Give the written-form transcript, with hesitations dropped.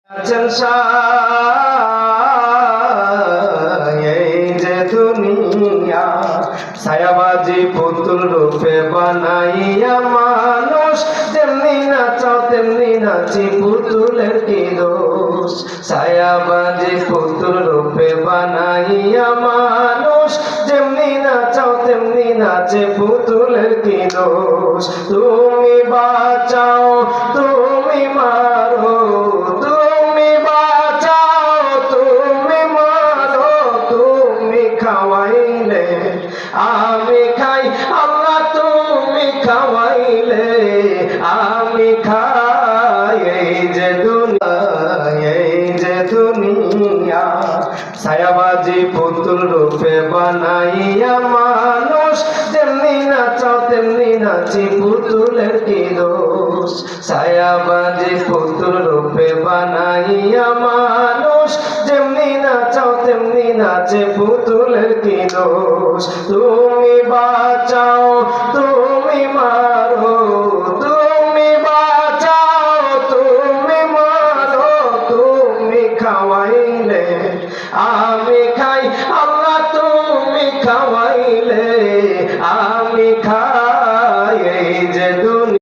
এই যে দুনিয়া ছায়াবাজি পুতুল রূপে বানাইয়া মানুষ যেমনি নাচাও তেমনি নাচি পুতুলের কি দোষ। ছায়াবাজি পুতুল রূপে বানাইয়া মানুষ যেমনি নাচাও তেমনি নাচে পুতুলের কি দোষ। তুমি বাঁচাও তুমি মারো তুমি বাঁচাও তুমি মারো তুমি খাওয়াইলে আমি খাই আল্লাহ তুমি খাওয়াইলে আমি খাই। এই যে দুনিয়া ছায়াবাজি পুতুল রূপে বানাইয়া মানুষ যেমনি নাচাও তেমনি নাচি পুতুলের কি দোষ। ছায়াবাজি পুতুল রূপে বানাইয়া মানুষ যেমনি নাচাও তেমনি নাচে পুতুলের কি দোষ। তুমি বাঁচাও তুমি মারো তুমি বাঁচাও তুমি মারো তুমি খাওয়াইলে আমি খাই আল্লাহ তুমি খাওয়াইলে আমি খাই।